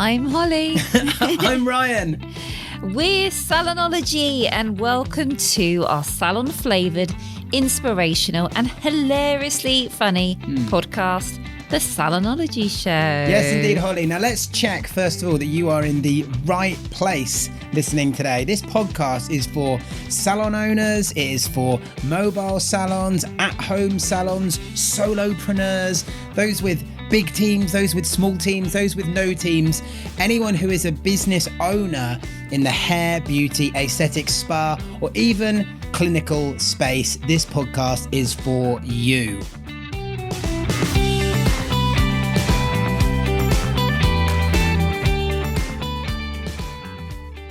I'm Holly. I'm Ryan. We're Salonology, and welcome to our salon-flavoured, inspirational and hilariously funny podcast, The Salonology Show. Yes, indeed, Holly. Now, let's check, first of all, that you are in the right place listening today. This podcast is for salon owners, it is for mobile salons, at-home salons, solopreneurs, those with big teams, those with small teams, those with no teams, anyone who is a business owner in the hair, beauty, aesthetic, spa, or even clinical space. This podcast is for you.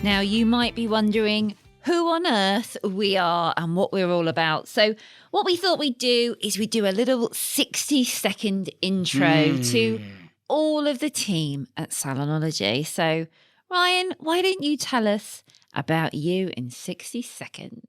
Now, you might be wondering who on earth we are and what we're all about. So what we thought we'd do is we'd do a little 60-second intro to all of the team at Salonology. So, Ryan, why don't you tell us about you in 60 seconds?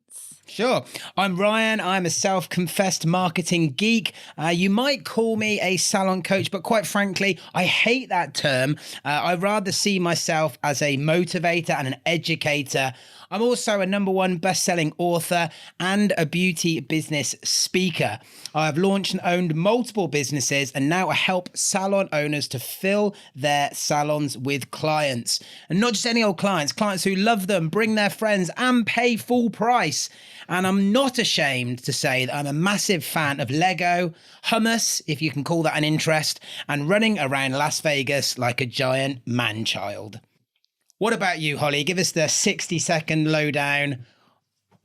Sure. I'm Ryan. I'm a self-confessed marketing geek. You might call me a salon coach, but quite frankly, I hate that term. I'd rather see myself as a motivator and an educator. I'm also a #1 best-selling author and a beauty business speaker. I've launched and owned multiple businesses, and now I help salon owners to fill their salons with clients. And not just any old clients, clients who love them, bring their friends and pay full price. And I'm not ashamed to say that I'm a massive fan of Lego, hummus, if you can call that an interest, and running around Las Vegas like a giant man-child. What about you, Holly? Give us the 60-second lowdown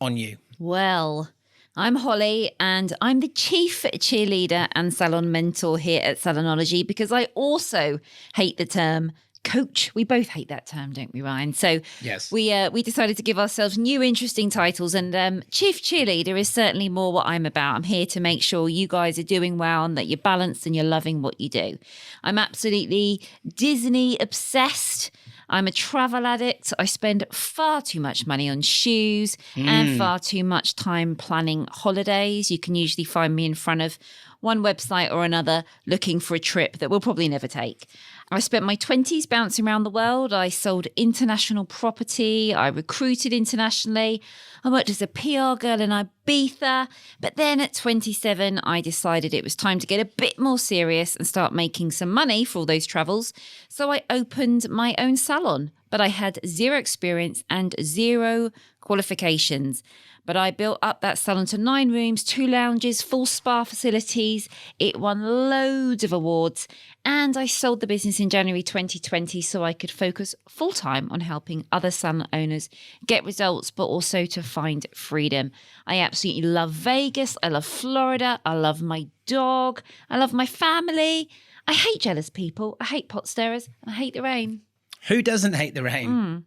on you. Well, I'm Holly, and I'm the chief cheerleader and salon mentor here at Salonology, because I also hate the term coach. We both hate that term, don't we, Ryan? So yes, we decided to give ourselves new interesting titles, and chief cheerleader is certainly more what I'm about. I'm here to make sure you guys are doing well and that you're balanced and you're loving what you do. I'm absolutely Disney obsessed. I'm a travel addict. I spend far too much money on shoes and far too much time planning holidays. You can usually find me in front of one website or another looking for a trip that we'll probably never take. I spent my 20s bouncing around the world. I sold international property. I recruited internationally. I worked as a PR girl in Ibiza. But then at 27, I decided it was time to get a bit more serious and start making some money for all those travels. So I opened my own salon. But I had zero experience and zero qualifications. But I built up that salon to 9 rooms, 2 lounges, full spa facilities. It won loads of awards. And I sold the business in January 2020 so I could focus full-time on helping other salon owners get results, but also to find freedom. I absolutely love Vegas. I love Florida. I love my dog. I love my family. I hate jealous people. I hate pot stirrers. And I hate the rain. Who doesn't hate the rain?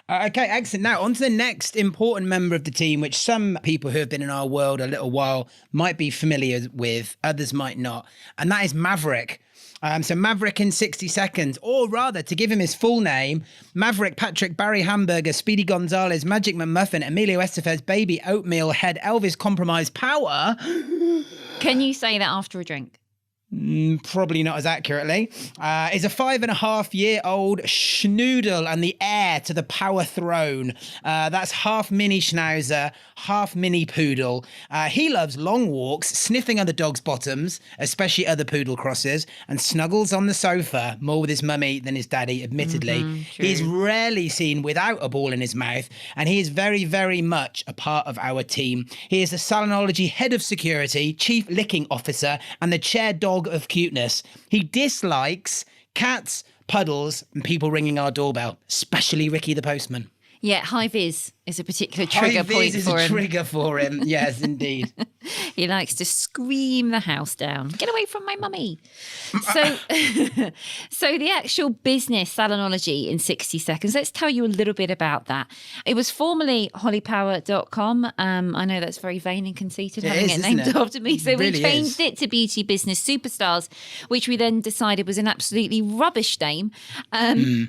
Okay, excellent. Now, on to the next important member of the team, which some people who have been in our world a little while might be familiar with, others might not, and that is Maverick. So Maverick in 60 seconds, or rather, to give him his full name, Maverick Patrick Barry Hamburger, Speedy Gonzalez, Magic McMuffin, Emilio Estevez, Baby Oatmeal, Head Elvis Compromise Power. Can you say that after a drink? Probably not as accurately. Is a 5.5-year-old schnoodle and the heir to the power throne. That's half mini schnauzer, half mini poodle. He loves long walks, sniffing other dogs' bottoms, especially other poodle crosses, and snuggles on the sofa more with his mummy than his daddy, admittedly. He's rarely seen without a ball in his mouth, and he is very, very much a part of our team. He is the Salonology head of security, chief licking officer, and the chair dog of cuteness. He dislikes cats, puddles, and people ringing our doorbell, especially Ricky the postman. Yeah, high vis is a particular trigger point for him. Is a trigger for him. Yes, indeed. He likes to scream the house down. Get away from my mummy. So, so the actual business, Salonology, in 60 seconds. Let's tell you a little bit about that. It was formerly hollypower.com. I know that's very vain and conceited, having it named after me. So we changed it to Beauty Business Superstars, which we then decided was an absolutely rubbish name,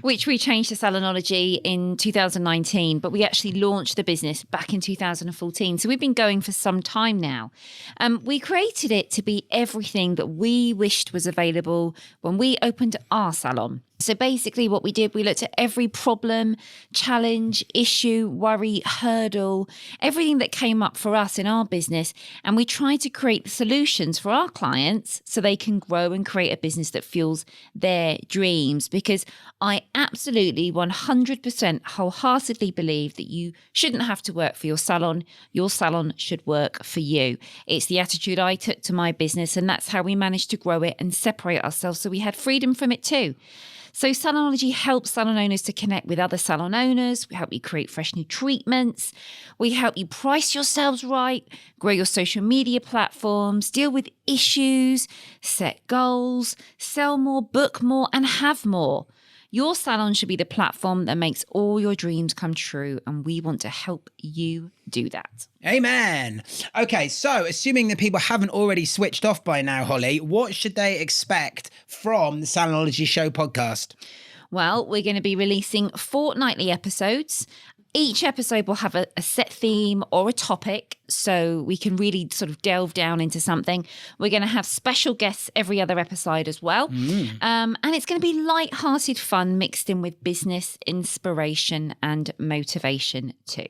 which we changed to Salonology in 2019. But we actually launched the business back in 2014. So we've been going for some time now. We created it to be everything that we wished was available when we opened our salon. So basically what we did, we looked at every problem, challenge, issue, worry, hurdle, everything that came up for us in our business. And we tried to create solutions for our clients so they can grow and create a business that fuels their dreams. Because I absolutely 100% wholeheartedly believe that you shouldn't have to work for your salon. Your salon should work for you. It's the attitude I took to my business, and that's how we managed to grow it and separate ourselves so we had freedom from it too. So Salonology helps salon owners to connect with other salon owners. We help you create fresh new treatments. We help you price yourselves right, grow your social media platforms, deal with issues, set goals, sell more, book more, and have more. Your salon should be the platform that makes all your dreams come true, and we want to help you do that. Amen. Okay, so assuming that people haven't already switched off by now, Holly, what should they expect from the Salonology Show podcast? Well, we're going to be releasing fortnightly episodes. Each episode will have a set theme or a topic, so we can really sort of delve down into something. We're going to have special guests every other episode as well. And it's going to be light-hearted fun mixed in with business, inspiration and motivation too.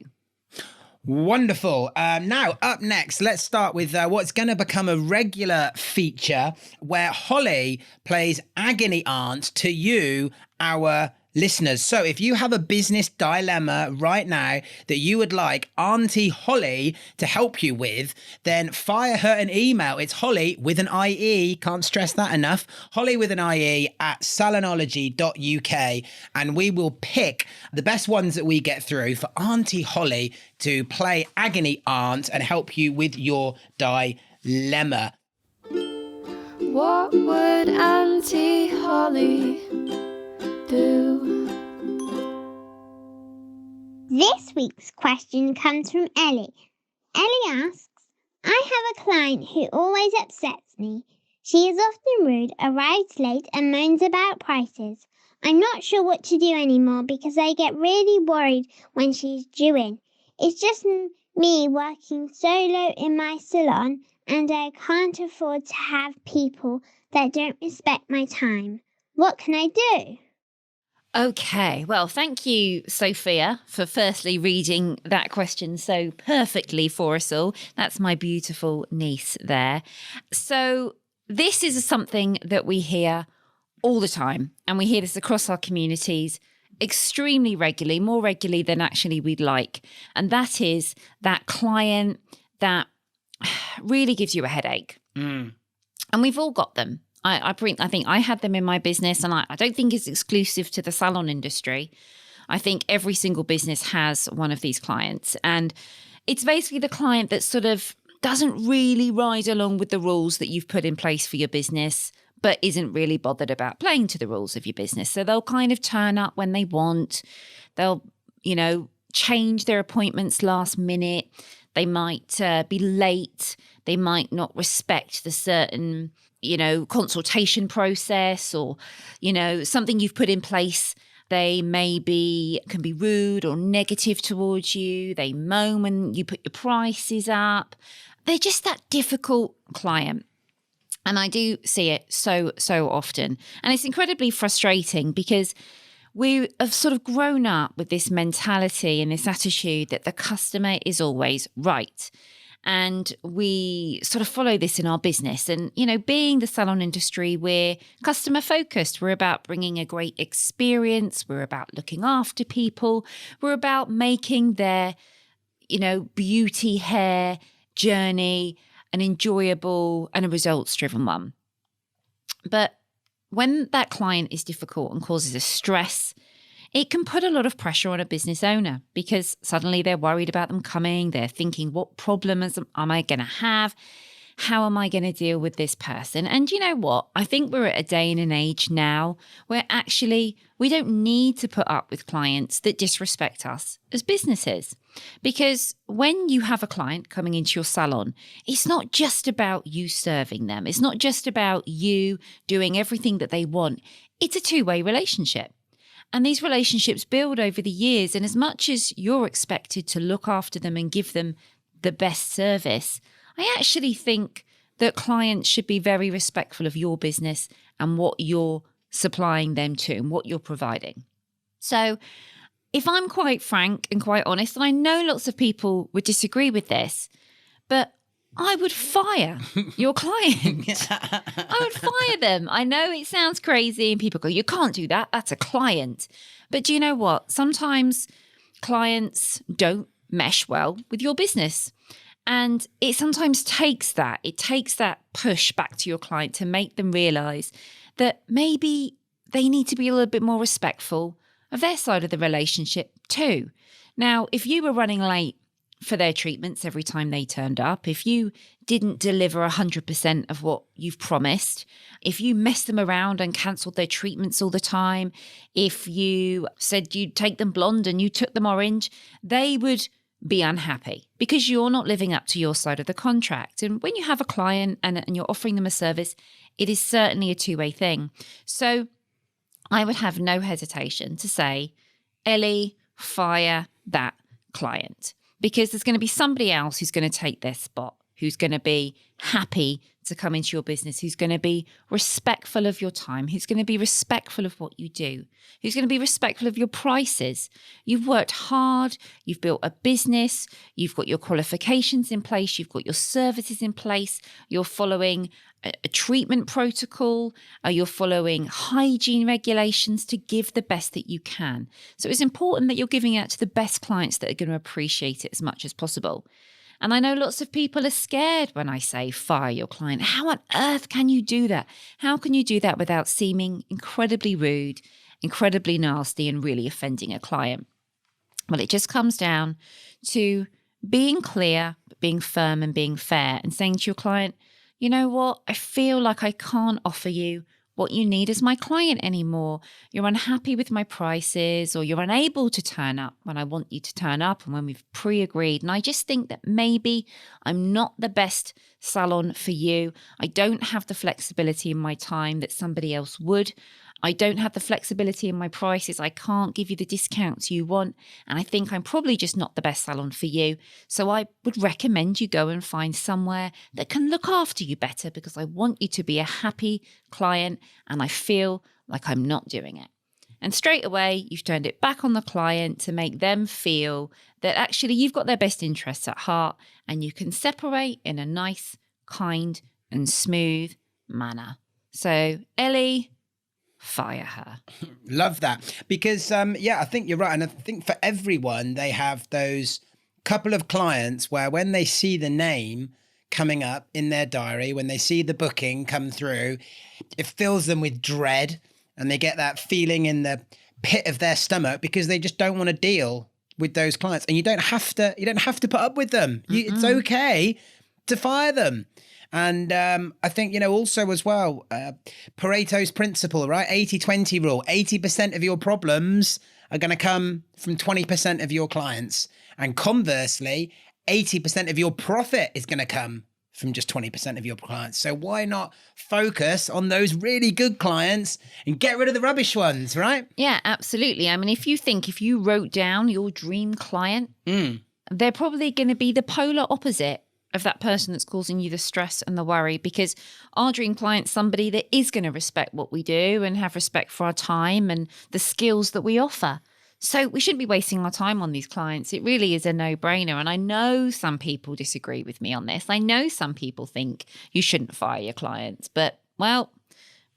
Wonderful. Now, up next, let's start with what's going to become a regular feature where Holly plays agony aunt to you, our listeners. So if you have a business dilemma right now that you would like Auntie Holly to help you with, then fire her an email. It's Holly with an IE, can't stress that enough, Holly with an IE at salonology.uk, and we will pick the best ones that we get through for Auntie Holly to play agony aunt and help you with your dilemma. What would Auntie Holly do? This week's question comes from Ellie. Ellie asks, I have a client who always upsets me. She is often rude, arrives late and moans about prices. I'm not sure what to do anymore because I get really worried when she's due in. It's just me working solo in my salon and I can't afford to have people that don't respect my time. What can I do? Okay, well, thank you, Sophia, for firstly reading that question so perfectly for us all. That's my beautiful niece there. So this is something that we hear all the time, and we hear this across our communities extremely regularly, more regularly than actually we'd like. And that is that client that really gives you a headache. And we've all got them. I think I had them in my business, and I don't think it's exclusive to the salon industry. I think every single business has one of these clients. And it's basically the client that sort of doesn't really ride along with the rules that you've put in place for your business, but isn't really bothered about playing to the rules of your business. So they'll kind of turn up when they want. They'll, change their appointments last minute. They might be late. They might not respect the certain consultation process or, something you've put in place. They can be rude or negative towards you. They moan when you put your prices up. They're just that difficult client. And I do see it so often. And it's incredibly frustrating because we have sort of grown up with this mentality and this attitude that the customer is always right. And we sort of follow this in our business. And, being the salon industry, we're customer focused. We're about bringing a great experience. We're about looking after people. We're about making their, beauty hair journey an enjoyable and a results-driven one. But when that client is difficult and causes us stress, it can put a lot of pressure on a business owner because suddenly they're worried about them coming. They're thinking, what problems am I going to have? How am I going to deal with this person? And you know what? I think we're at a day and an age now where actually we don't need to put up with clients that disrespect us as businesses. Because when you have a client coming into your salon, it's not just about you serving them. It's not just about you doing everything that they want. It's a two-way relationship. And these relationships build over the years. And as much as you're expected to look after them and give them the best service, I actually think that clients should be very respectful of your business and what you're supplying them to and what you're providing. So if I'm quite frank and quite honest, and I know lots of people would disagree with this, but I would fire your client. I would fire them. I know it sounds crazy and people go, you can't do that. That's a client. But do you know what? Sometimes clients don't mesh well with your business. And it sometimes takes that. It takes that push back to your client to make them realize that maybe they need to be a little bit more respectful of their side of the relationship too. Now, if you were running late for their treatments every time they turned up, if you didn't deliver 100% of what you've promised, if you messed them around and cancelled their treatments all the time, if you said you'd take them blonde and you took them orange, they would be unhappy because you're not living up to your side of the contract. And when you have a client and you're offering them a service, it is certainly a two-way thing. So I would have no hesitation to say, Ellie, fire that client, because there's going to be somebody else who's going to take their spot, who's going to be happy to come into your business, who's going to be respectful of your time, who's going to be respectful of what you do, who's going to be respectful of your prices. You've worked hard, you've built a business, you've got your qualifications in place, you've got your services in place, you're following a treatment protocol, you're following hygiene regulations to give the best that you can. So it's important that you're giving out to the best clients that are going to appreciate it as much as possible. And I know lots of people are scared when I say fire your client. How on earth can you do that? How can you do that without seeming incredibly rude, incredibly nasty, and really offending a client? Well, it just comes down to being clear, being firm and being fair and saying to your client, you know what? I feel like I can't offer you what you need as my client anymore. You're unhappy with my prices, or you're unable to turn up when I want you to turn up and when we've pre-agreed. And I just think that maybe I'm not the best salon for you. I don't have the flexibility in my time that somebody else would. I don't have the flexibility in my prices. I can't give you the discounts you want. And I think I'm probably just not the best salon for you. So I would recommend you go and find somewhere that can look after you better, because I want you to be a happy client and I feel like I'm not doing it. And straight away, you've turned it back on the client to make them feel that actually you've got their best interests at heart and you can separate in a nice, kind and smooth manner. So Ellie, fire her. Love that. Because, I think you're right. And I think for everyone, they have those couple of clients where when they see the name coming up in their diary, when they see the booking come through, it fills them with dread and they get that feeling in the pit of their stomach because they just don't want to deal with those clients. And you don't have to put up with them. It's okay to fire them. And I think, also as well, Pareto's principle, right? 80-20 rule. 80% of your problems are going to come from 20% of your clients. And conversely, 80% of your profit is going to come from just 20% of your clients. So why not focus on those really good clients and get rid of the rubbish ones, right? Yeah, absolutely. I mean, if you wrote down your dream client, they're probably going to be the polar opposite of that person that's causing you the stress and the worry, because our dream client's somebody that is going to respect what we do and have respect for our time and the skills that we offer. So we shouldn't be wasting our time on these clients. It really is a no-brainer. And I know some people disagree with me on this. I know some people think you shouldn't fire your clients. But, well,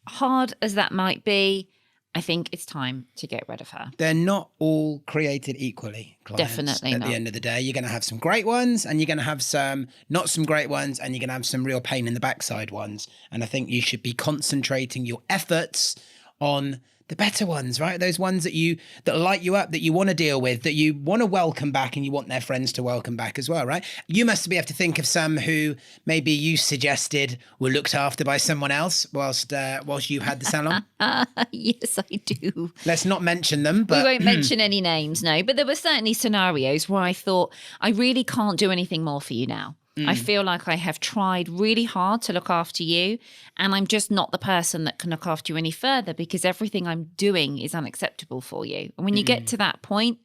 hard as that might be, I think it's time to get rid of her. They're not all created equally, clients. Definitely At not. the end of the day, you're going to have some great ones and you're going to have some not some great ones, and you're going to have some real pain in the backside ones. And I think you should be concentrating your efforts on the better ones, right? Those ones that light you up, that you want to deal with, that you want to welcome back and you want their friends to welcome back as well, right? You must be able to think of some who maybe you suggested were looked after by someone else whilst you had the salon. Yes, I do. Let's not mention them. But we won't mention any names, no. But there were certainly scenarios where I thought, I really can't do anything more for you now. I feel like I have tried really hard to look after you, and I'm just not the person that can look after you any further because everything I'm doing is unacceptable for you. And when you get to that point,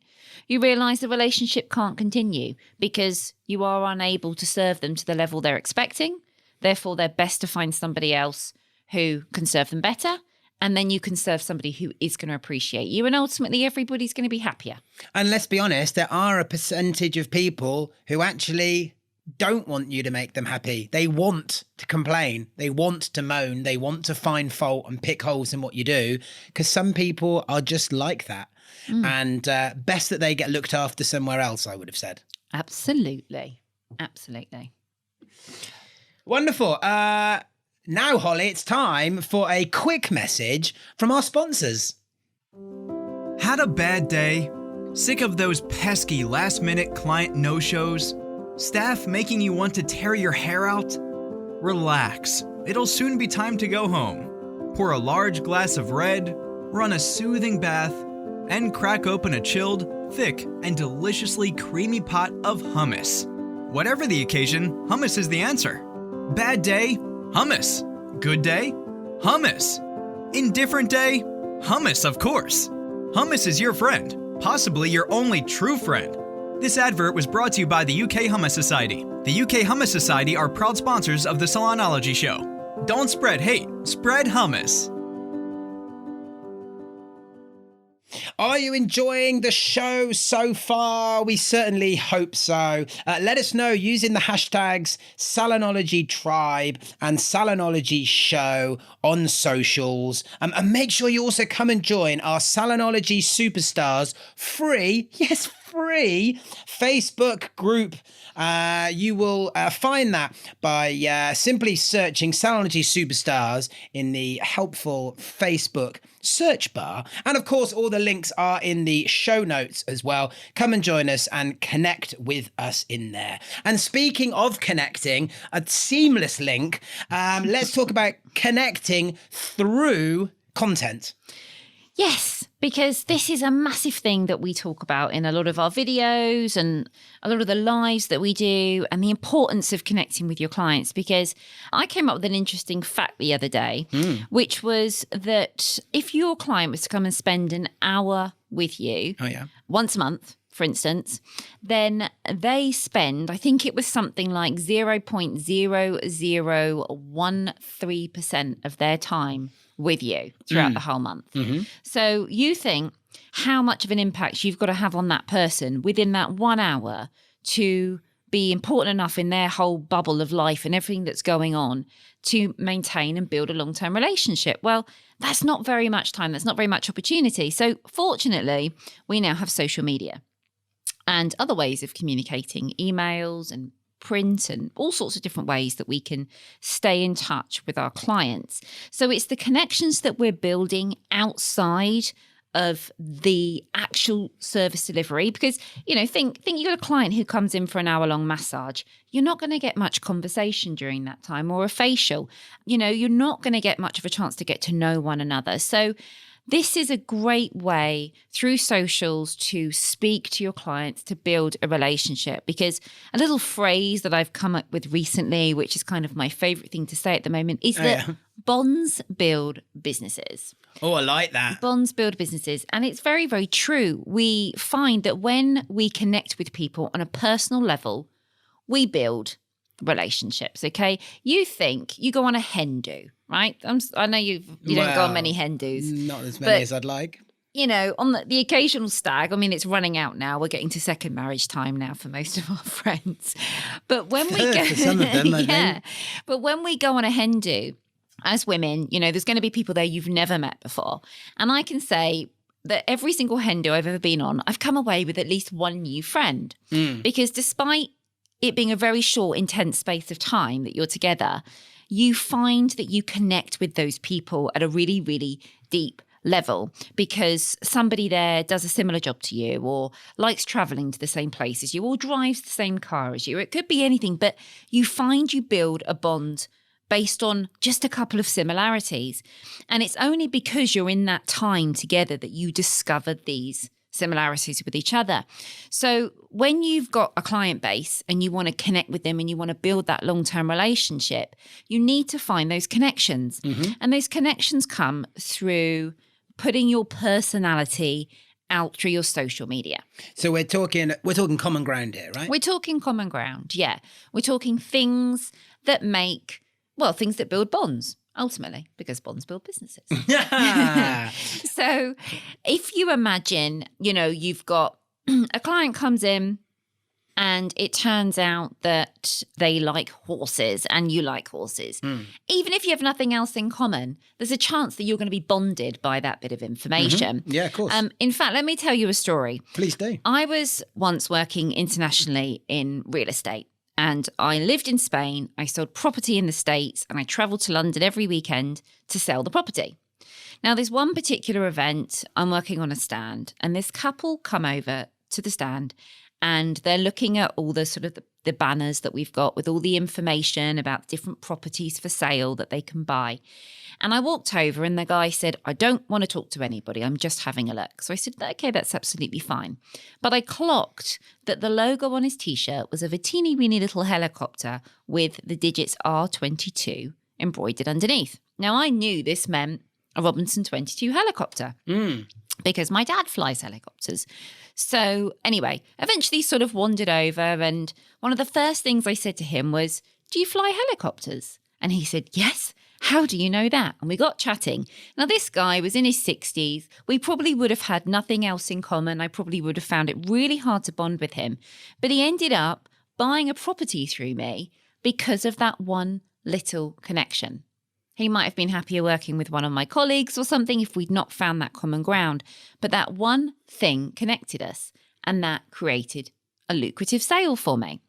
you realise the relationship can't continue because you are unable to serve them to the level they're expecting. Therefore, they're best to find somebody else who can serve them better And then you can serve somebody who is going to appreciate you. And ultimately, everybody's going to be happier. And let's be honest, there are a percentage of people who actually don't want you to make them happy. They want to complain. They want to moan. They want to find fault and pick holes in what you do, because some people are just like that. And best that they get looked after somewhere else, I would have said. Absolutely. Absolutely. Wonderful. Now, Holly, it's time for a quick message from our sponsors. Had a bad day? Sick of those pesky last-minute client no-shows? Staff making you want to tear your hair out? Relax. It'll soon be time to go home. Pour a large glass of red, run a soothing bath, and crack open a chilled, thick, and deliciously creamy pot of hummus. Whatever the occasion, hummus is the answer. Bad day? Hummus. Good day? Hummus. Indifferent day? Hummus, of course. Hummus is your friend, possibly your only true friend. This advert was brought to you by the UK Hummus Society. The UK Hummus Society are proud sponsors of the Salonology Show. Don't spread hate, spread hummus. Are you enjoying the show so far? We certainly hope so. Let us know using the hashtags Salonology Tribe and Salonology Show on socials. And make sure you also come and join our Salonology Superstars free Facebook group. You will find that by simply searching Salonology Superstars in the helpful Facebook search bar. And of course, all the links are in the show notes as well. Come and join us and connect with us in there. And speaking of connecting, a seamless link, let's talk about connecting through content. Yes, because this is a massive thing that we talk about in a lot of our videos and a lot of the lives that we do, and the importance of connecting with your clients. Because I came up with an interesting fact the other day, which was that if your client was to come and spend an hour with you once a month, for instance, then they spend, I think it was something like 0.0013% of their time with you throughout the whole month. So you think how much of an impact you've got to have on that person within that 1 hour to be important enough in their whole bubble of life and everything that's going on to maintain and build a long-term relationship. Well, that's not very much time. That's not very much opportunity. So fortunately, we now have social media and other ways of communicating, emails and print and all sorts of different ways that we can stay in touch with our clients. So it's the connections that we're building outside of the actual service delivery, because, you know, think you got a client who comes in for an hour-long massage. You're not going to get much conversation during that time, or a facial. You know, you're not going to get much of a chance to get to know one another. So this is a great way through socials to speak to your clients, to build a relationship. Because a little phrase that I've come up with recently, which is kind of my favorite thing to say at the moment, is that bonds build businesses. Oh, I like that. Bonds build businesses. And it's very, very true. We find that when we connect with people on a personal level, we build relationships, okay? You think you go on a hen do, right? I know you don't go on many hen do's. Not as many as I'd like. You know, on the occasional stag, I mean, it's running out now. We're getting to second marriage time now for most of our friends. But when we go, for some of them, I think. But when we go on a hen do, as women, you know, there's going to be people there you've never met before. And I can say that every single hen do I've ever been on, I've come away with at least one new friend. Because despite it being a very short, intense space of time that you're together, you find that you connect with those people at a really, really deep level, because somebody there does a similar job to you, or likes traveling to the same place as you, or drives the same car as you. It could be anything, but you find you build a bond based on just a couple of similarities. And it's only because you're in that time together that you discover these similarities with each other. So when you've got a client base and you want to connect with them and you want to build that long-term relationship, you need to find those connections. And those connections come through putting your personality out through your social media. So we're talking common ground here, right? We're talking common ground, yeah. We're talking things that build bonds. ultimately, because bonds build businesses. Yeah. So if you imagine, you've got a client comes in and it turns out that they like horses and you like horses. Even if you have nothing else in common, there's a chance that you're going to be bonded by that bit of information. Yeah, of course. In fact, let me tell you a story. Please do. I was once working internationally in real estate. And I lived in Spain, I sold property in the States, and I travelled to London every weekend to sell the property. Now, there's one particular event, I'm working on a stand, and this couple come over to the stand, and they're looking at all the sort of the banners that we've got with all the information about different properties for sale that they can buy. And I walked over and the guy said, I don't want to talk to anybody. I'm just having a look. So I said, okay, that's absolutely fine. But I clocked that the logo on his T-shirt was of a teeny weeny little helicopter with the digits R22 embroidered underneath. Now, I knew this meant a Robinson 22 helicopter because my dad flies helicopters. So anyway, eventually sort of wandered over. And one of the first things I said to him was, do you fly helicopters? And he said, yes. How do you know that? And we got chatting. Now, this guy was in his 60s. We probably would have had nothing else in common. I probably would have found it really hard to bond with him. But he ended up buying a property through me because of that one little connection. He might have been happier working with one of my colleagues or something if we'd not found that common ground. But that one thing connected us, and that created a lucrative sale for me.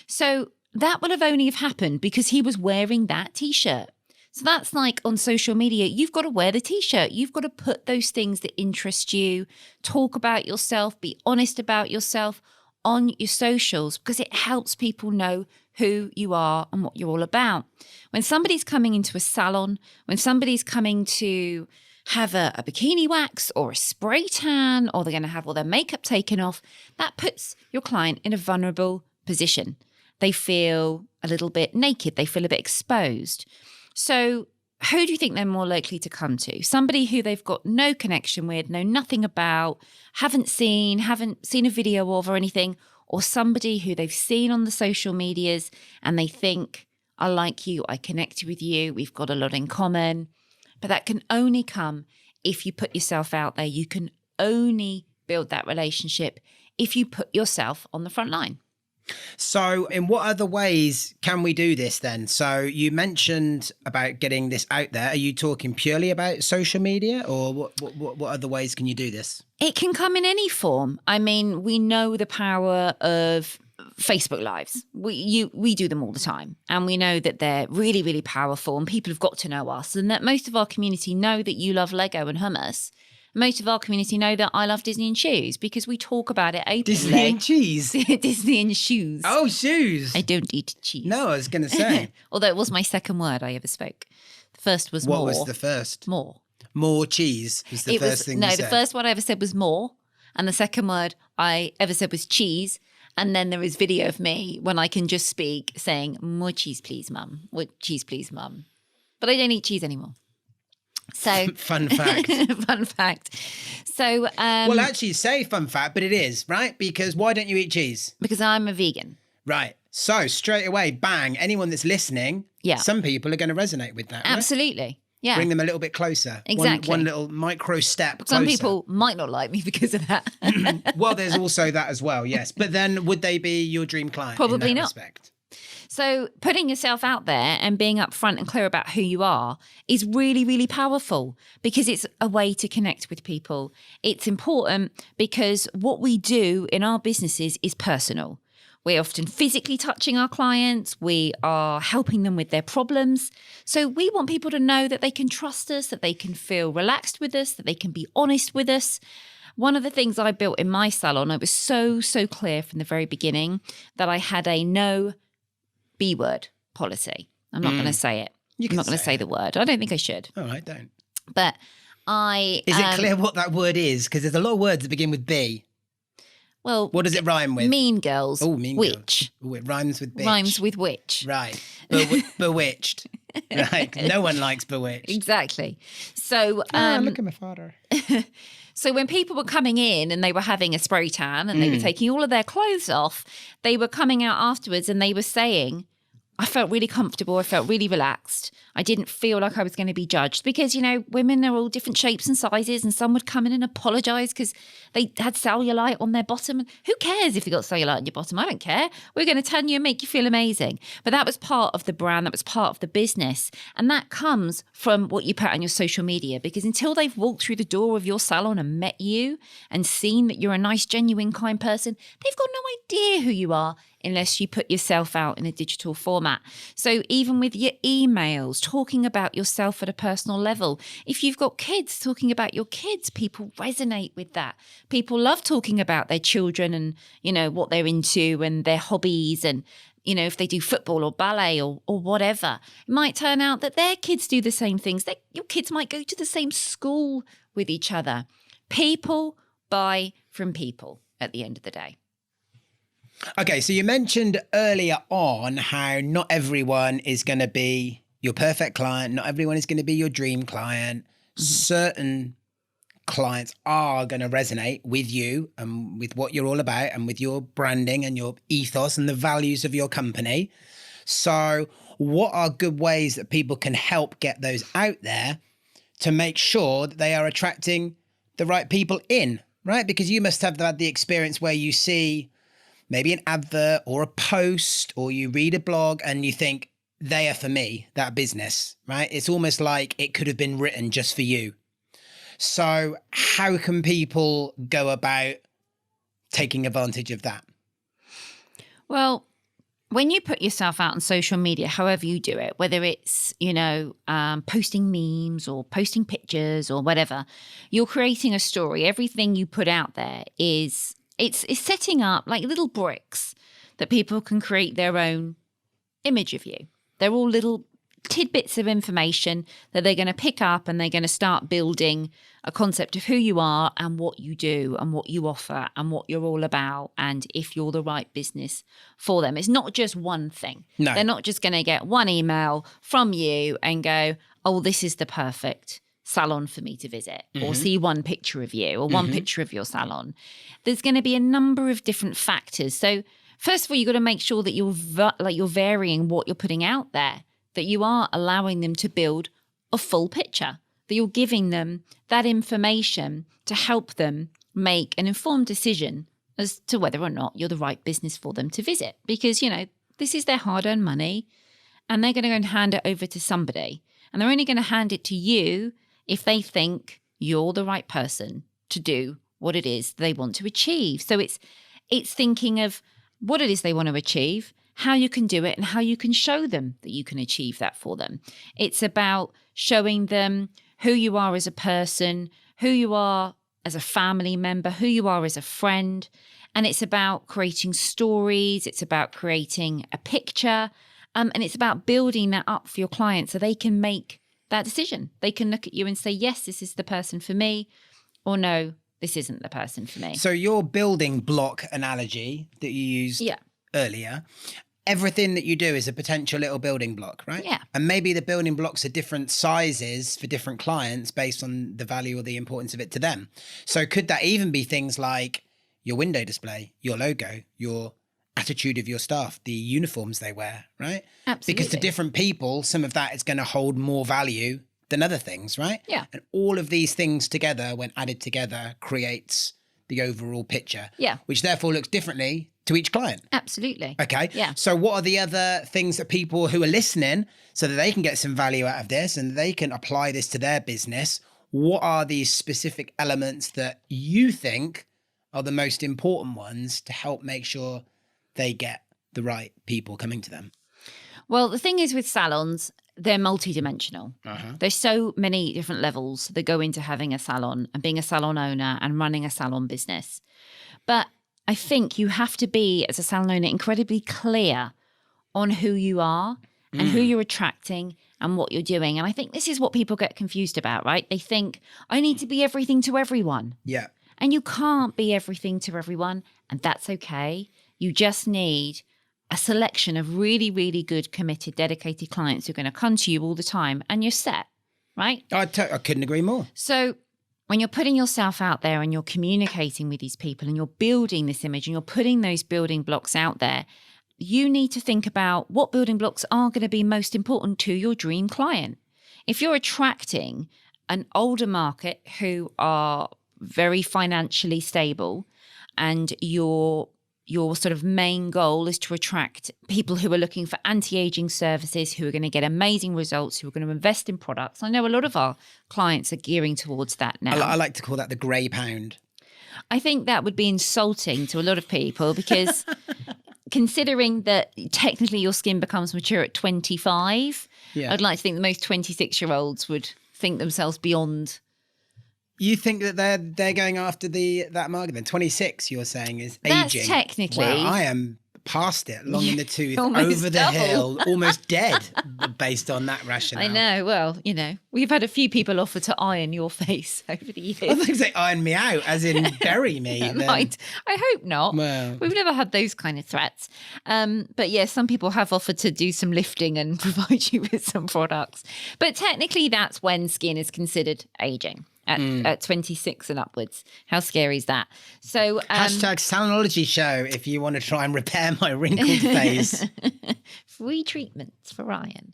So that would have only have happened because he was wearing that T-shirt. So that's like on social media, you've got to wear the T-shirt. You've got to put those things that interest you, talk about yourself, be honest about yourself on your socials, because it helps people know who you are and what you're all about. When somebody's coming into a salon, when somebody's coming to have a bikini wax or a spray tan, or they're going to have all their makeup taken off, that puts your client in a vulnerable position. They feel a little bit naked. They feel a bit exposed. So who do you think they're more likely to come to? Somebody who they've got no connection with, know nothing about, haven't seen a video of or anything, or somebody who they've seen on the social medias and they think, I like you, I connect with you, we've got a lot in common. But that can only come if you put yourself out there. You can only build that relationship if you put yourself on the front line. So in what other ways can we do this then? So you mentioned about getting this out there. Are you talking purely about social media, or what other ways can you do this? It can come in any form. I mean, we know the power of Facebook Lives. We do them all the time. And we know that they're really, really powerful, and people have got to know us, and that most of our community know that you love Lego and hummus. Most of our community know that I love Disney and shoes because we talk about it openly. Disney and cheese? Disney and shoes. Oh, shoes. I don't eat cheese. No, I was going to say. Although it was my second word I ever spoke. The first was more. What was the first? More. More cheese was the first thing you said. No, the first word I ever said was more. And the second word I ever said was cheese. And then there is video of me when I can just speak saying, more cheese, please, mum. More cheese, please, mum. But I don't eat cheese anymore. So fun fact. Fun fact. So well, actually, say fun fact, but it is, right? Because why don't you eat cheese? Because I'm a vegan. Right. So straight away, bang, anyone that's listening, some people are going to resonate with that. Absolutely. Right? Yeah. Bring them a little bit closer. Exactly. One little micro step closer. Some people might not like me because of that. Well, there's also that as well, yes. But then would they be your dream client? Probably in that not. Respect? So putting yourself out there and being upfront and clear about who you are is really, really powerful because it's a way to connect with people. It's important because what we do in our businesses is personal. We're often physically touching our clients. We are helping them with their problems. So we want people to know that they can trust us, that they can feel relaxed with us, that they can be honest with us. One of the things I built in my salon, I was so clear from the very beginning that I had a no B word policy. I'm not going to say it. I'm not going to say the word. I don't think I should. All right, don't. But Is it clear what that word is? Because there's a lot of words that begin with B. Well, what does it rhyme with? Mean Girls. Oh, Mean Witch. Girls. Oh, it rhymes with bitch. Rhymes with witch. Right. Bewitched. Right. No one likes Bewitched. Exactly. So look at my father. So when people were coming in and they were having a spray tan and they were taking all of their clothes off, they were coming out afterwards and they were saying, I felt really comfortable. I felt really relaxed. I didn't feel like I was going to be judged because, women are all different shapes and sizes, and some would come in and apologize because they had cellulite on their bottom. And who cares if you got cellulite on your bottom? I don't care. We're going to tan you and make you feel amazing. But that was part of the brand. That was part of the business. And that comes from what you put on your social media, because until they've walked through the door of your salon and met you and seen that you're a nice, genuine, kind person, they've got no idea who you are unless you put yourself out in a digital format. So even with your emails, talking about yourself at a personal level, if you've got kids, talking about your kids, people resonate with that. People love talking about their children and, what they're into and their hobbies and, if they do football or ballet or whatever. It might turn out that their kids do the same things. Your kids might go to the same school with each other. People buy from people at the end of the day. Okay, so you mentioned earlier on how not everyone is going to be your perfect client. Not everyone is going to be your dream client. Mm-hmm. Certain clients are going to resonate with you and with what you're all about and with your branding and your ethos and the values of your company. So what are good ways that people can help get those out there to make sure that they are attracting the right people in, right? Because you must have had the experience where you see maybe an advert or a post, or you read a blog and you think, they are for me, that business, right? It's almost like it could have been written just for you. So how can people go about taking advantage of that? Well, when you put yourself out on social media, however you do it, whether it's, posting memes or posting pictures or whatever, you're creating a story. Everything you put out there is It's setting up like little bricks that people can create their own image of you. They're all little tidbits of information that they're going to pick up, and they're going to start building a concept of who you are and what you do and what you offer and what you're all about, and if you're the right business for them. It's not just one thing. No. They're not just going to get one email from you and go, oh, this is the perfect salon for me to visit, or see one picture of you or one picture of your salon. There's going to be a number of different factors. So first of all, you've got to make sure that you're varying what you're putting out there, that you are allowing them to build a full picture, that you're giving them that information to help them make an informed decision as to whether or not you're the right business for them to visit. Because, this is their hard-earned money, and they're going to go and hand it over to somebody. And they're only going to hand it to you if they think you're the right person to do what it is they want to achieve. So it's thinking of what it is they want to achieve, how you can do it, and how you can show them that you can achieve that for them. It's about showing them who you are as a person, who you are as a family member, who you are as a friend. And it's about creating stories. It's about creating a picture. And it's about building that up for your clients so they can make that decision. They can look at you and say, yes, this is the person for me, or no, this isn't the person for me. So your building block analogy that you used earlier, everything that you do is a potential little building block, right? Yeah. And maybe the building blocks are different sizes for different clients based on the value or the importance of it to them. So could that even be things like your window display, your logo, your attitude of your staff, the uniforms they wear, right? Absolutely. Because to different people, some of that is going to hold more value than other things, right? Yeah. And all of these things together, when added together, creates the overall picture. Yeah. Which therefore looks differently to each client. Absolutely. Okay. Yeah. So what are the other things that people who are listening, so that they can get some value out of this and they can apply this to their business? What are these specific elements that you think are the most important ones to help make sure they get the right people coming to them? Well, the thing is with salons, they're multidimensional. There's so many different levels that go into having a salon and being a salon owner and running a salon business. But I think you have to be, as a salon owner, incredibly clear on who you are and who you're attracting and what you're doing. And I think this is what people get confused about, right? They think, I need to be everything to everyone. Yeah. And you can't be everything to everyone, and that's okay. You just need a selection of really, really good, committed, dedicated clients who are going to come to you all the time, and you're set, right? I couldn't agree more. So when you're putting yourself out there and you're communicating with these people and you're building this image and you're putting those building blocks out there, you need to think about what building blocks are going to be most important to your dream client. If you're attracting an older market who are very financially stable, and your sort of main goal is to attract people who are looking for anti-aging services, who are going to get amazing results, who are going to invest in products. I know a lot of our clients are gearing towards that now. I like to call that the grey pound. I think that would be insulting to a lot of people because considering that technically your skin becomes mature at 25, I'd like to think that most 26-year-olds would think themselves beyond. You think that they're going after that market then? 26, you're saying, is That's aging. technically. Wow, I am past it, long in the tooth, Almost over the double. hill, almost dead, based on that rationale. I know. Well, we've had a few people offer to iron your face over the years. I think they iron me out, as in bury me. then. Right. I hope not. Well. We've never had those kind of threats. But yeah, some people have offered to do some lifting and provide you with some products. But technically, that's when skin is considered aging. At 26 and upwards. How scary is that? So Hashtag Salonology Show if you want to try and repair my wrinkled face. free treatments for Ryan.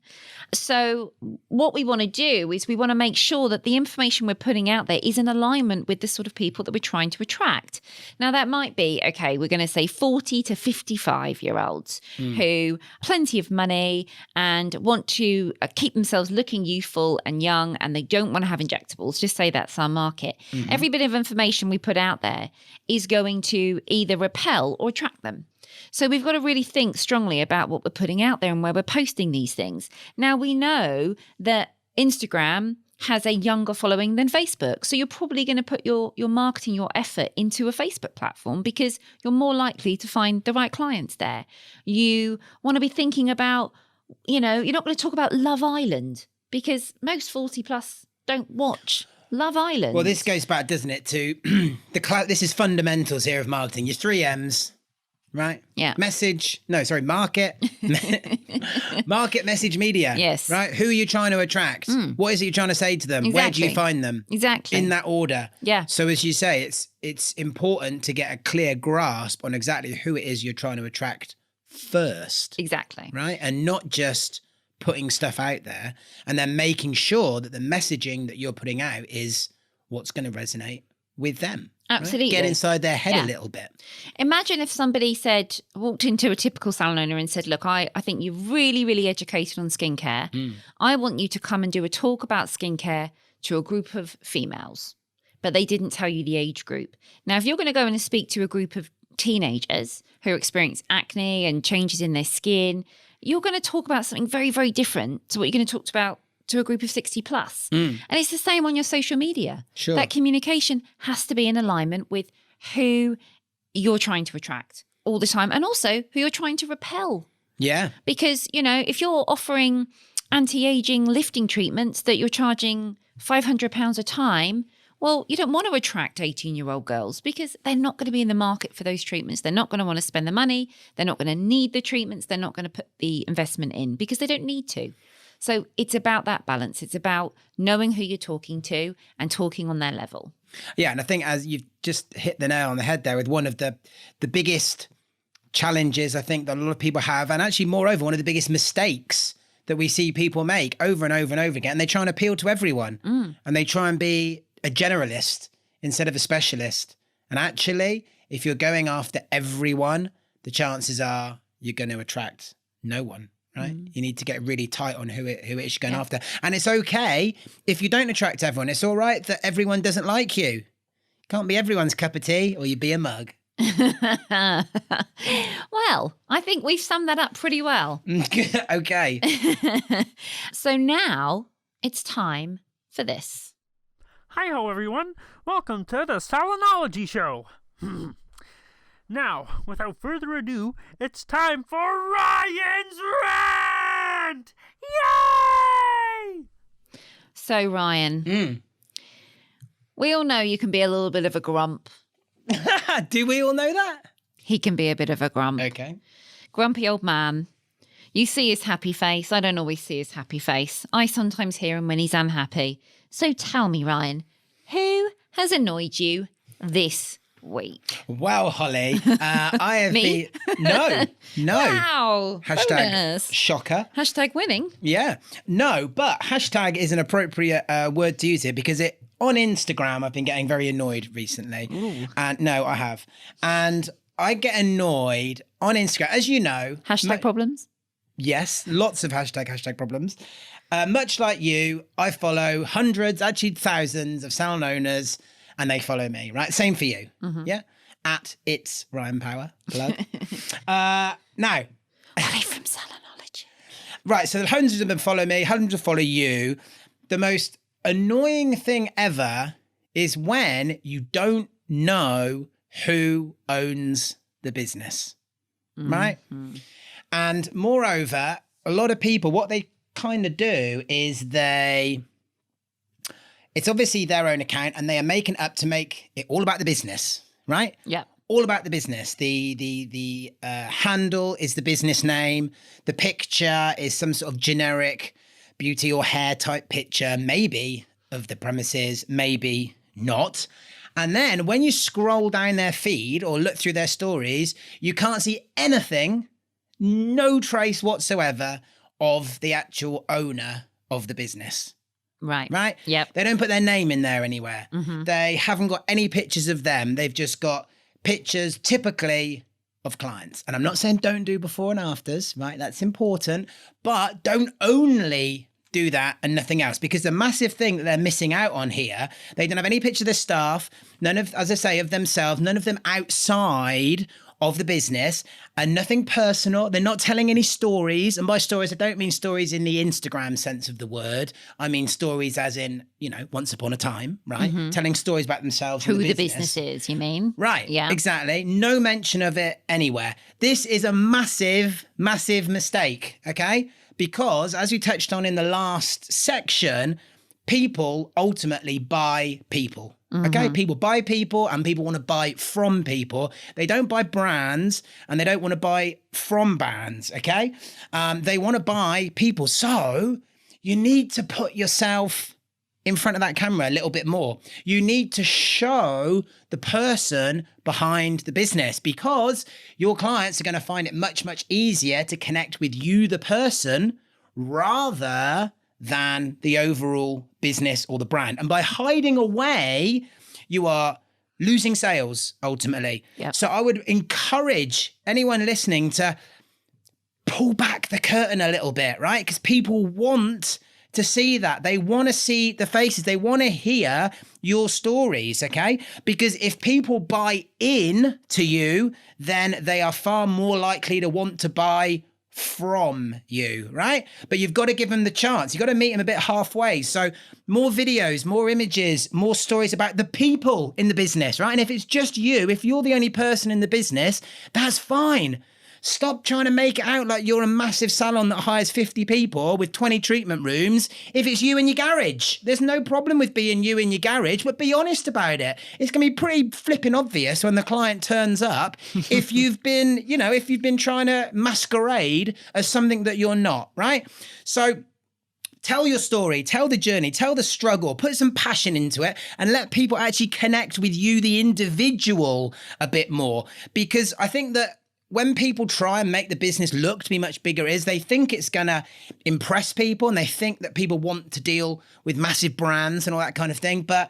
So what we want to do is we want to make sure that the information we're putting out there is in alignment with the sort of people that we're trying to attract. Now, that might be, okay, we're going to say 40 to 55-year-olds who plenty of money and want to keep themselves looking youthful and young, and they don't want to have injectables. Just say that's our market. Every bit of information we put out there is going to either repel or attract them. So we've got to really think strongly about what we're putting out there and where we're posting these things. Now, we know that Instagram has a younger following than Facebook. So you're probably going to put your marketing, your effort into a Facebook platform because you're more likely to find the right clients there. You want to be thinking about, you're not going to talk about Love Island because most 40 plus don't watch Love Island. Well, this goes back, doesn't it, to this is fundamentals here of marketing. Your 3 M's. Right? Yeah. Market. Market, message, media. Yes. Right? Who are you trying to attract? What is it you're trying to say to them? Exactly. Where do you find them? Exactly. In that order. Yeah. So as you say, it's important to get a clear grasp on exactly who it is you're trying to attract first. Exactly. Right? And not just putting stuff out there and then making sure that the messaging that you're putting out is what's going to resonate with them. Absolutely. Right? Get inside their head a little bit. Imagine if somebody walked into a typical salon owner and said, look, I think you're really, really educated on skincare. I want you to come and do a talk about skincare to a group of females, but they didn't tell you the age group. Now, if you're going to go in and speak to a group of teenagers who experience acne and changes in their skin, you're going to talk about something very, very different to what you're going to talk about to a group of 60 plus. And it's the same on your social media. Sure. That communication has to be in alignment with who you're trying to attract all the time and also who you're trying to repel. Yeah. Because, if you're offering anti-aging lifting treatments that you're charging £500 a time, well, you don't want to attract 18-year-old girls because they're not going to be in the market for those treatments. They're not going to want to spend the money. They're not going to need the treatments. They're not going to put the investment in because they don't need to. So it's about that balance. It's about knowing who you're talking to and talking on their level. Yeah, and I think as you've just hit the nail on the head there with one of the biggest challenges I think that a lot of people have, and actually moreover, one of the biggest mistakes that we see people make over and over and over again. They try and appeal to everyone and they try and be a generalist instead of a specialist. And actually, if you're going after everyone, the chances are you're going to attract no one. Right? You need to get really tight on who it is you're going after. And it's okay if you don't attract everyone. It's all right that everyone doesn't like you. Can't be everyone's cup of tea or you'd be a mug. Well, I think we've summed that up pretty well. Okay. So now it's time for this. Hi-ho, everyone. Welcome to the Salonology Show. Now, without further ado, it's time for Ryan's Rant! Yay! So, Ryan, we all know you can be a little bit of a grump. Do we all know that? He can be a bit of a grump. Okay. Grumpy old man. You see his happy face. I don't always see his happy face. I sometimes hear him when he's unhappy. So tell me, Ryan, who has annoyed you this week? Well, Holly, I have Me? been... No. Wow. Hashtag bonus. shocker. Hashtag winning. Yeah. No, but hashtag is an appropriate word to use here because on Instagram, I've been getting very annoyed recently. And no, I have. And I get annoyed on Instagram, as you know. Hashtag problems. Yes, lots of hashtag problems. Much like you, I follow hundreds, actually thousands of salon owners, and they follow me, right? Same for you. Yeah. At It's Ryan Power. Plug. Now. Holly from Salonology. Right. So hundreds of them follow me, hundreds of follow you. The most annoying thing ever is when you don't know who owns the business. Right. And moreover, a lot of people, what they kind of do is it's obviously their own account and they are making up to make it all about the business, right? Yeah. All about the business. The handle is the business name. The picture is some sort of generic beauty or hair type picture, maybe of the premises, maybe not. And then when you scroll down their feed or look through their stories, you can't see anything, no trace whatsoever of the actual owner of the business. Right? Yep. They don't put their name in there anywhere. They haven't got any pictures of them. They've just got pictures typically of clients. And I'm not saying don't do before and afters, right? That's important. But don't only do that and nothing else, because the massive thing that they're missing out on here, they don't have any picture of the staff, none of, as I say, of themselves, none of them outside of the business, and nothing personal. They're not telling any stories. And by stories, I don't mean stories in the Instagram sense of the word. I mean stories as in, once upon a time, right? Telling stories about themselves. Who the business is, you mean? Right. Yeah. Exactly. No mention of it anywhere. This is a massive, massive mistake, okay? Because as we touched on in the last section, people ultimately buy people. Okay, people buy people and people want to buy from people. They don't buy brands and they don't want to buy from brands, okay? They want to buy people. So you need to put yourself in front of that camera a little bit more. You need to show the person behind the business, because your clients are going to find it much, much easier to connect with you, the person, rather than the overall business or the brand. And by hiding away, you are losing sales ultimately. Yep. So I would encourage anyone listening to pull back the curtain a little bit, right? Because people want to see that. They want to see the faces. They want to hear your stories, okay? Because if people buy in to you, then they are far more likely to want to buy from you, right? But you've got to give them the chance. You've got to meet them a bit halfway. So more videos, more images, more stories about the people in the business, right? And if it's just you, if you're the only person in the business, that's fine. Stop trying to make it out like you're a massive salon that hires 50 people with 20 treatment rooms. If it's you in your garage, there's no problem with being you in your garage, but be honest about it. It's going to be pretty flipping obvious when the client turns up if you've been, if you've been trying to masquerade as something that you're not, right? So tell your story, tell the journey, tell the struggle, put some passion into it, and let people actually connect with you, the individual, a bit more. Because I think that when people try and make the business look to be much bigger, they think it's going to impress people, and they think that people want to deal with massive brands and all that kind of thing. But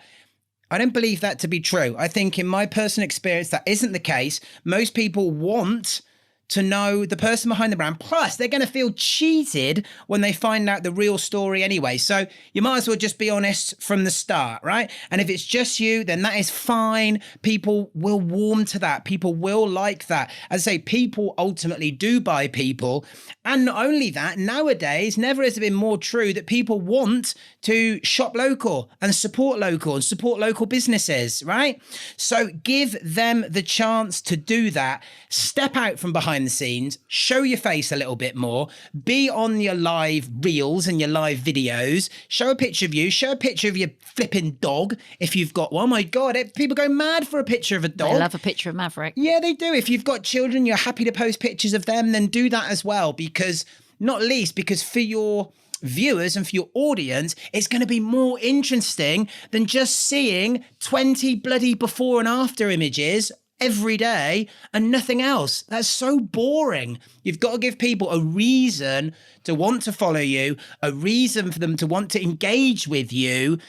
I don't believe that to be true. I think in my personal experience, that isn't the case. Most people want to know the person behind the brand. Plus, they're going to feel cheated when they find out the real story anyway. So you might as well just be honest from the start, right? And if it's just you, then that is fine. People will warm to that. People will like that. As I say, people ultimately do buy people. And not only that, nowadays, never has it been more true that people want to shop local and support local businesses, right? So give them the chance to do that. Step out from behind the scenes, show your face a little bit more, be on your live reels and your live videos, show a picture of you, show a picture of your flipping dog if you've got one. Oh my God, people go mad for a picture of a dog. I love a picture of Maverick. Yeah, they do. If you've got children, you're happy to post pictures of them, then do that as well, because not least because for your viewers and for your audience, it's going to be more interesting than just seeing 20 bloody before and after images every day and nothing else. That's so boring. You've got to give people a reason to want to follow you, a reason for them to want to engage with you,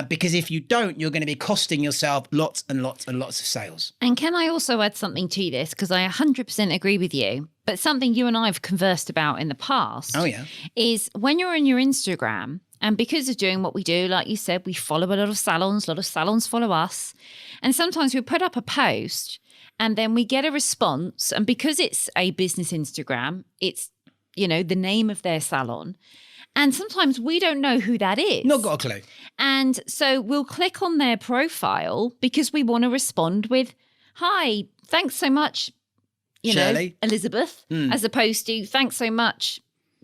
because if you don't, you're going to be costing yourself lots and lots and lots of sales. And can I also add something to this? Because I 100% agree with you, but something you and I have conversed about in the past is when you're on your Instagram, and because of doing what we do, like you said, we follow a lot of salons follow us. And sometimes we put up a post and then we get a response. And because it's a business Instagram, it's, you know, the name of their salon. And sometimes we don't know who that is. Not got a clue. And so we'll click on their profile because we want to respond with, hi, thanks so much, Shirley. Elizabeth, as opposed to thanks so much,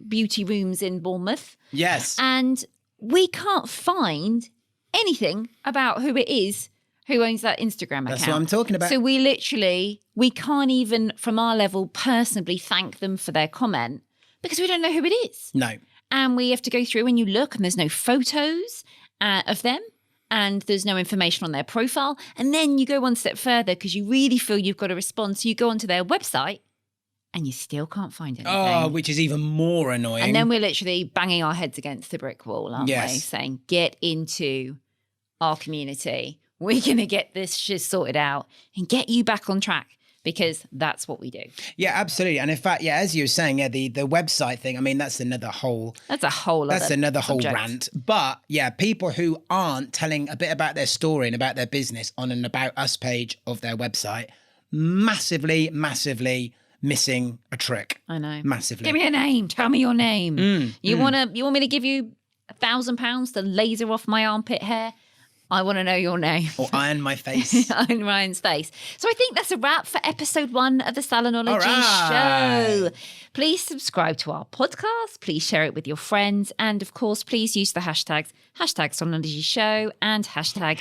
Beauty Rooms in Bournemouth. Yes. And we can't find anything about who it is who owns that Instagram account. That's what I'm talking about. So we can't even, from our level, personally thank them for their comment because we don't know who it is. No. And we have to go through and you look and there's no photos of them and there's no information on their profile. And then you go one step further because you really feel you've got to respond. So you go onto their website and you still can't find anything. Oh, which is even more annoying. And then we're literally banging our heads against the brick wall, aren't we? Saying, get into our community. We're going to get this shit sorted out and get you back on track because that's what we do. Yeah, absolutely. And in fact, as you were saying, the website thing, I mean, that's another whole rant. But people who aren't telling a bit about their story and about their business on an About Us page of their website, massively missing a trick. I know. Massively. Give me a name. Tell me your name. You want me to give you £1,000 to laser off my armpit hair? I want to know your name. Or iron my face. Iron Ryan's face. So I think that's a wrap for episode 1 of the Salonology Show. Please subscribe to our podcast. Please share it with your friends. And of course, please use the hashtags #Sonology Show and Hashtag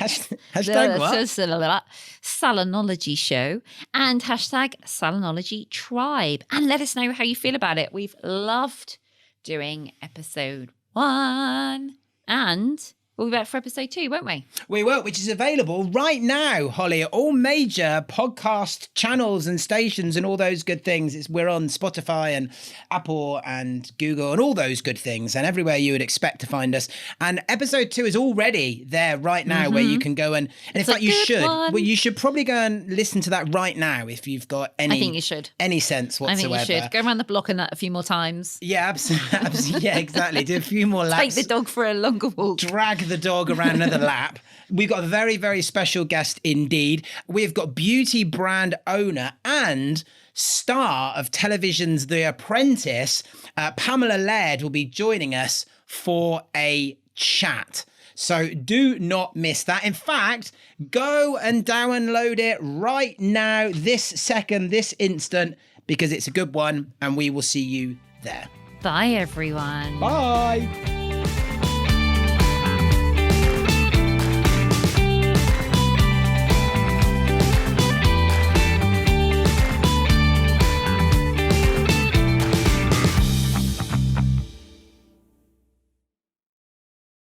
what? Salonology Show and #Salonology Tribe. And let us know how you feel about it. We've loved doing episode 1 and we'll be back for episode 2, won't we? We will, which is available right now, Holly, at all major podcast channels and stations and all those good things. We're on Spotify and Apple and Google and all those good things and everywhere you would expect to find us. And episode 2 is already there right now where you can go and in fact you should. Well, you should probably go and listen to that right now if you've got any. I think you should. Any sense whatsoever. I think you should. Go around the block and that a few more times. Yeah, absolutely. Yeah, exactly. Do a few more laps. Take the dog for a longer walk. Drag the dog around another lap. We've got a very, very special guest indeed. We've got beauty brand owner and star of television's The Apprentice, Pamela Laird, will be joining us for a chat. So do not miss that. In fact, go and download it right now, this second, this instant, because it's a good one and we will see you there. Bye, everyone. Bye.